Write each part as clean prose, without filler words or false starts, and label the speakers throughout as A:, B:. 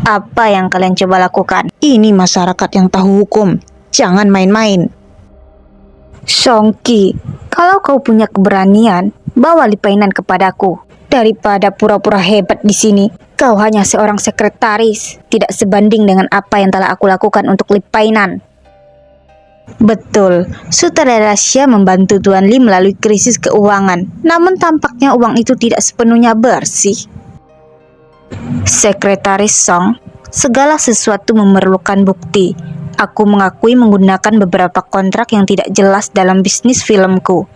A: Apa yang kalian coba lakukan? Ini masyarakat yang tahu hukum. Jangan main-main. Songki, kalau kau punya keberanian, bawa Lipainan kepadaku. Daripada pura-pura hebat di sini, kau hanya seorang sekretaris, tidak sebanding dengan apa yang telah aku lakukan untuk Lipainan. Betul, sutradara Xia membantu Tuan Li melalui krisis keuangan, namun tampaknya uang itu tidak sepenuhnya bersih. Sekretaris Song, segala sesuatu memerlukan bukti. Aku mengakui menggunakan beberapa kontrak yang tidak jelas dalam bisnis filmku.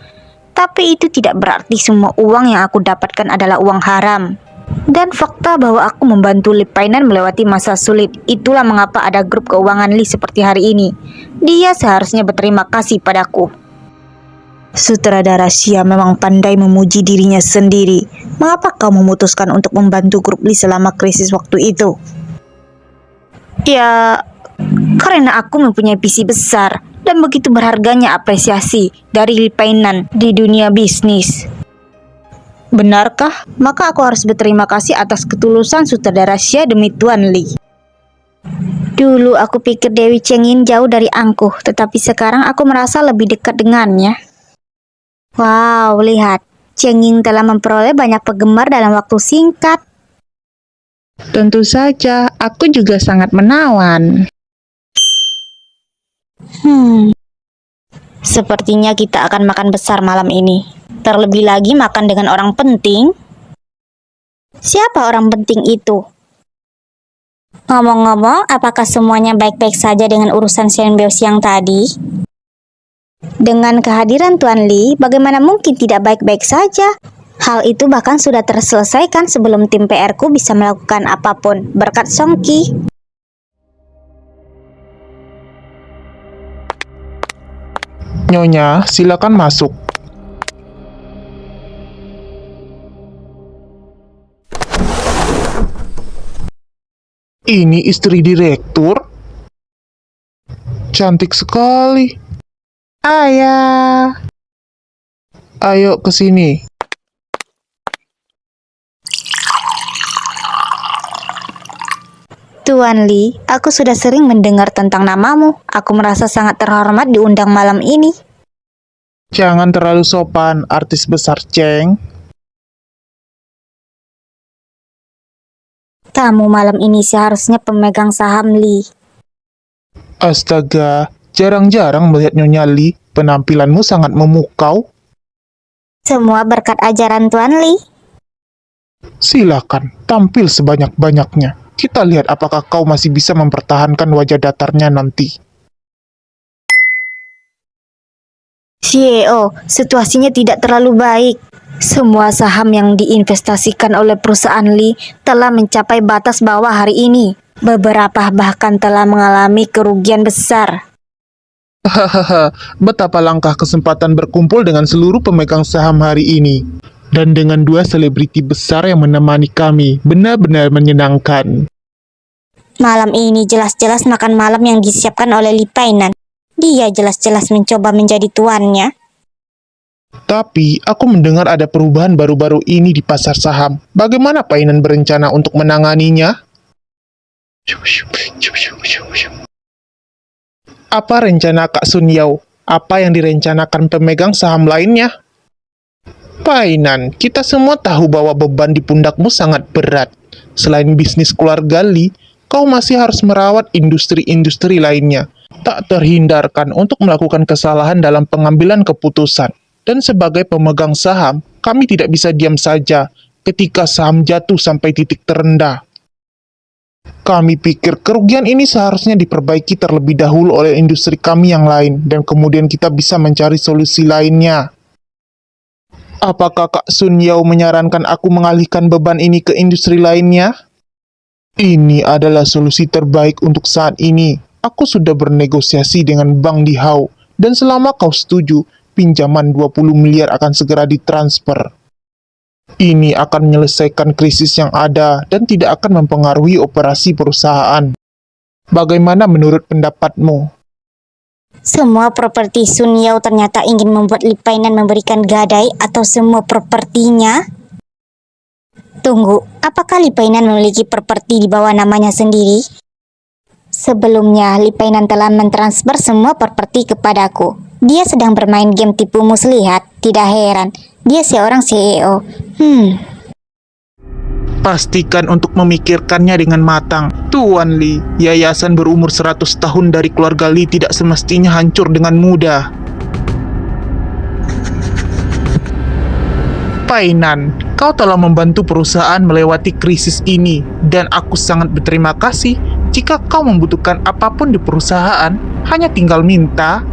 A: Tapi itu tidak berarti semua uang yang aku dapatkan adalah uang haram. Dan fakta bahwa aku membantu Lipainan melewati masa sulit, itulah mengapa ada grup keuangan Li seperti hari ini. Dia seharusnya berterima kasih padaku. Sutradara Xia memang pandai memuji dirinya sendiri. Mengapa kau memutuskan untuk membantu grup Li selama krisis waktu itu? Ya, karena aku mempunyai visi besar dan begitu berharganya apresiasi dari Lipainan di dunia bisnis. Benarkah? Maka aku harus berterima kasih atas ketulusan sutradara Xia demi Tuan Li. Dulu aku pikir Dewi Chengyin jauh dari angkuh, tetapi sekarang aku merasa lebih dekat dengannya. Wow, lihat. Chengyin telah memperoleh banyak penggemar dalam waktu singkat.
B: Tentu saja, aku juga sangat menawan.
A: Sepertinya kita akan makan besar malam ini. Terlebih lagi makan dengan orang penting. Siapa orang penting itu? Ngomong-ngomong, apakah semuanya baik-baik saja dengan urusan Shenbao siang tadi? Dengan kehadiran Tuan Li, bagaimana mungkin tidak baik-baik saja? Hal itu bahkan sudah terselesaikan sebelum tim PR-ku bisa melakukan apapun, berkat Songki.
C: Nyonya, silakan masuk. Ini istri direktur? Cantik sekali.
B: Ayah.
C: Ayo ke sini.
A: Tuan Li, aku sudah sering mendengar tentang namamu. Aku merasa sangat terhormat diundang malam ini.
C: Jangan terlalu sopan, artis besar Cheng.
A: Tamu malam ini seharusnya pemegang saham Li.
C: Astaga, jarang-jarang melihat Nyonya Li. Penampilanmu sangat memukau.
A: Semua berkat ajaran Tuan Li.
C: Silakan, tampil sebanyak-banyaknya. Kita lihat apakah kau masih bisa mempertahankan wajah datarnya nanti.
A: CEO, situasinya tidak terlalu baik. Semua saham yang diinvestasikan oleh perusahaan Li telah mencapai batas bawah hari ini. Beberapa bahkan telah mengalami kerugian besar.
C: Hahaha, betapa langkah kesempatan berkumpul dengan seluruh pemegang saham hari ini. Dan dengan dua selebriti besar yang menemani kami, benar-benar menyenangkan.
A: Malam ini jelas-jelas makan malam yang disiapkan oleh Lipainan. Dia jelas-jelas mencoba menjadi tuannya.
C: Tapi, aku mendengar ada perubahan baru-baru ini di pasar saham. Bagaimana Painan berencana untuk menanganinya? Apa rencana Kak Sun Yao? Apa yang direncanakan pemegang saham lainnya? Painan, kita semua tahu bahwa beban di pundakmu sangat berat. Selain bisnis keluarga Li, kau masih harus merawat industri-industri lainnya. Tak terhindarkan untuk melakukan kesalahan dalam pengambilan keputusan. Dan sebagai pemegang saham, kami tidak bisa diam saja ketika saham jatuh sampai titik terendah. Kami pikir kerugian ini seharusnya diperbaiki terlebih dahulu oleh industri kami yang lain, dan kemudian kita bisa mencari solusi lainnya. Apakah Kak Sun Yao menyarankan aku mengalihkan beban ini ke industri lainnya? Ini adalah solusi terbaik untuk saat ini. Aku sudah bernegosiasi dengan Bank Dihao, dan selama kau setuju, pinjaman 20 miliar akan segera ditransfer. Ini akan menyelesaikan krisis yang ada dan tidak akan mempengaruhi operasi perusahaan. Bagaimana menurut pendapatmu?
A: Semua properti Sun Yao ternyata ingin membuat Lipainan memberikan gadai atau semua propertinya? Tunggu, apakah Li Painan memiliki properti di bawah namanya sendiri? Sebelumnya, Li Painan telah mentransfer semua properti kepadaku. Dia sedang bermain game tipu muslihat. Tidak heran, dia seorang CEO.
C: Pastikan untuk memikirkannya dengan matang. Tuan Li, yayasan berumur 100 tahun dari keluarga Li tidak semestinya hancur dengan mudah. Painan, kau telah membantu perusahaan melewati krisis ini, dan aku sangat berterima kasih. Jika kau membutuhkan apapun di perusahaan, hanya tinggal minta.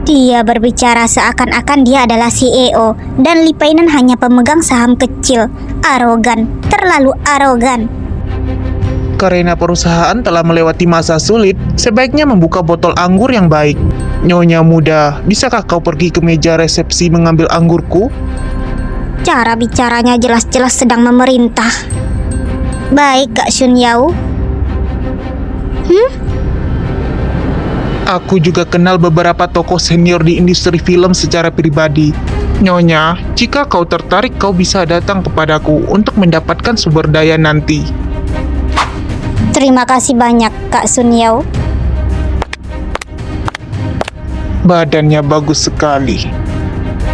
A: Dia berbicara seakan-akan dia adalah CEO, dan Li Painan hanya pemegang saham kecil. Arogan, terlalu arogan.
C: Karena perusahaan telah melewati masa sulit, sebaiknya membuka botol anggur yang baik. Nyonya muda, bisakah kau pergi ke meja resepsi mengambil anggurku?
A: Cara bicaranya jelas-jelas sedang memerintah. Baik, Kak Sun Yao.
C: Aku juga kenal beberapa tokoh senior di industri film secara pribadi. Nyonya, jika kau tertarik, kau bisa datang kepadaku untuk mendapatkan sumber daya nanti.
A: Terima kasih banyak, Kak Sun Yao.
C: Badannya bagus sekali.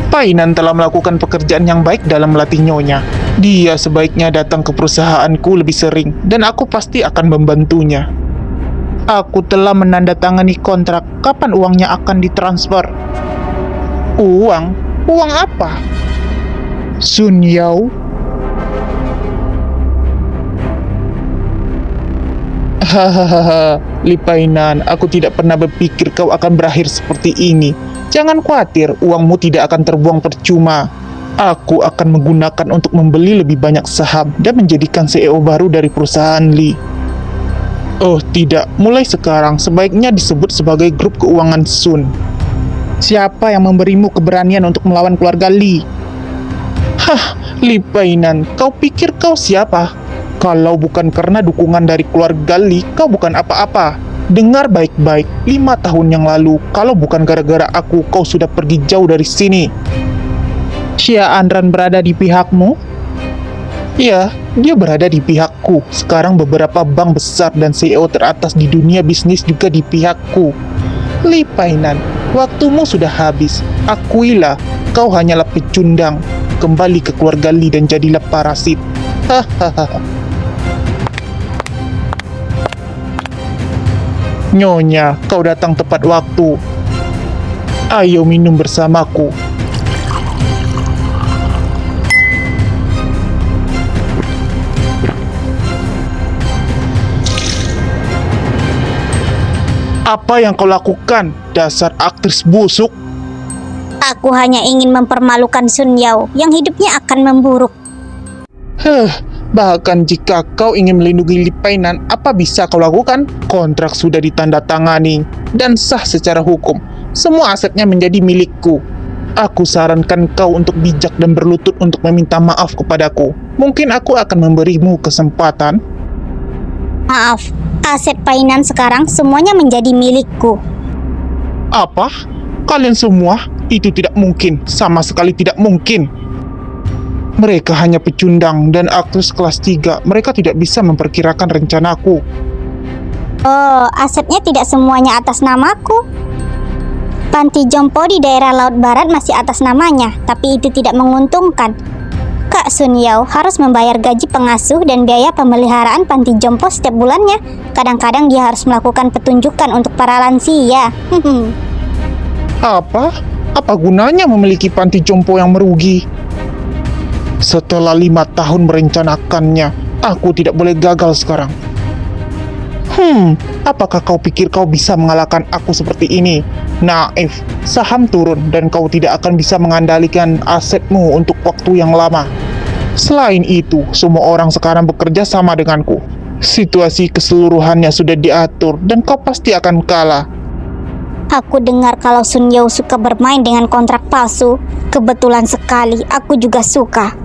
C: Painan telah melakukan pekerjaan yang baik dalam melatih Nyonya. Dia sebaiknya datang ke perusahaanku lebih sering, dan aku pasti akan membantunya. Aku telah menandatangani kontrak. Kapan uangnya akan ditransfer? Uang? Uang apa? Sun Yao? Hahaha, Li Painan, aku tidak pernah berpikir kau akan berakhir seperti ini. Jangan khawatir, uangmu tidak akan terbuang percuma. Aku akan menggunakan untuk membeli lebih banyak saham dan menjadikan CEO baru dari perusahaan Li. Oh tidak, mulai sekarang sebaiknya disebut sebagai grup keuangan Sun. Siapa yang memberimu keberanian untuk melawan keluarga Li? Hah, Li Painan, kau pikir kau siapa? Kalau bukan karena dukungan dari keluarga Li, kau bukan apa-apa. Dengar baik-baik, 5 tahun yang lalu, kalau bukan gara-gara aku, kau sudah pergi jauh dari sini. Xia Anran berada di pihakmu? Ya, dia berada di pihakku. Sekarang beberapa bank besar dan CEO teratas di dunia bisnis juga di pihakku. Li Painan, waktumu sudah habis. Akuilah, kau hanyalah pecundang. Kembali ke keluarga Li dan jadilah parasit. Hahaha. Nyonya, kau datang tepat waktu. Ayo minum bersamaku. Apa yang kau lakukan, dasar aktris busuk?
A: Aku hanya ingin mempermalukan Sun Yao yang hidupnya akan memburuk.
C: Bahkan jika kau ingin melindungi Li Painan, apa bisa kau lakukan? Kontrak sudah ditandatangani dan sah secara hukum. Semua asetnya menjadi milikku. Aku sarankan kau untuk bijak dan berlutut untuk meminta maaf kepadaku. Mungkin aku akan memberimu kesempatan.
A: Maaf, aset Painan sekarang semuanya menjadi milikku.
C: Apa? Kalian semua? Itu tidak mungkin, sama sekali tidak mungkin. Mereka hanya pecundang dan aktris kelas 3. Mereka tidak bisa memperkirakan rencanaku.
A: Oh, asetnya tidak semuanya atas namaku. Panti jompo di daerah Laut Barat masih atas namanya, tapi itu tidak menguntungkan. Kak Sun Yao harus membayar gaji pengasuh dan biaya pemeliharaan panti jompo setiap bulannya. Kadang-kadang dia harus melakukan petunjukan untuk para lansia.
C: Apa? Apa gunanya memiliki panti jompo yang merugi? Setelah 5 tahun merencanakannya, aku tidak boleh gagal sekarang. Apakah kau pikir kau bisa mengalahkan aku seperti ini? Naif, saham turun dan kau tidak akan bisa mengendalikan asetmu untuk waktu yang lama. Selain itu, semua orang sekarang bekerja sama denganku. Situasi keseluruhannya sudah diatur dan kau pasti akan kalah.
A: Aku dengar kalau Sun Yao suka bermain dengan kontrak palsu. Kebetulan sekali, aku juga suka.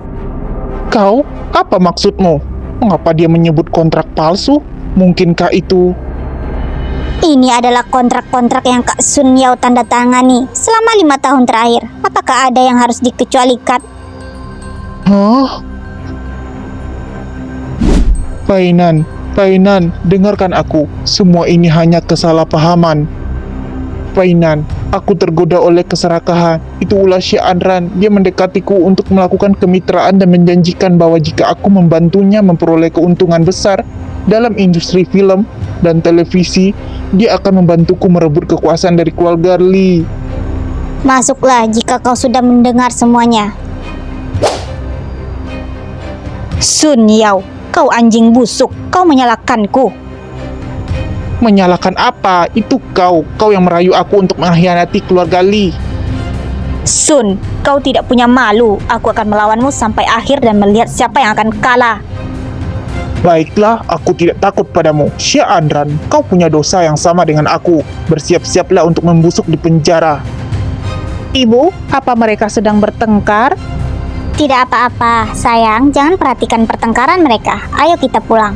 C: Kau? Apa maksudmu? Mengapa dia menyebut kontrak palsu? Mungkinkah itu...
A: Ini adalah kontrak-kontrak yang Kak Sun Yao tanda tangani selama 5 tahun terakhir. Apakah ada yang harus dikecualikan?
C: Hah? Painan, dengarkan aku. Semua ini hanya kesalahpahaman. Painan, aku tergoda oleh keserakahan. Itu ulah Syekh Andran. Dia mendekatiku untuk melakukan kemitraan dan menjanjikan bahwa jika aku membantunya memperoleh keuntungan besar dalam industri film dan televisi, dia akan membantuku merebut kekuasaan dari keluarga Lee.
D: Masuklah jika kau sudah mendengar semuanya.
A: Sun Yao, kau anjing busuk, kau menyalahkanku.
C: Menyalahkan apa? Itu kau yang merayu aku untuk mengkhianati keluarga Lee.
A: Sun, kau tidak punya malu. Aku akan melawanmu sampai akhir dan melihat siapa yang akan kalah.
C: Baiklah, aku tidak takut padamu. Syekh Andran, kau punya dosa yang sama dengan aku. Bersiap-siaplah untuk membusuk di penjara.
B: Ibu, apa mereka sedang bertengkar?
D: Tidak apa-apa, sayang. Jangan perhatikan pertengkaran mereka. Ayo kita pulang.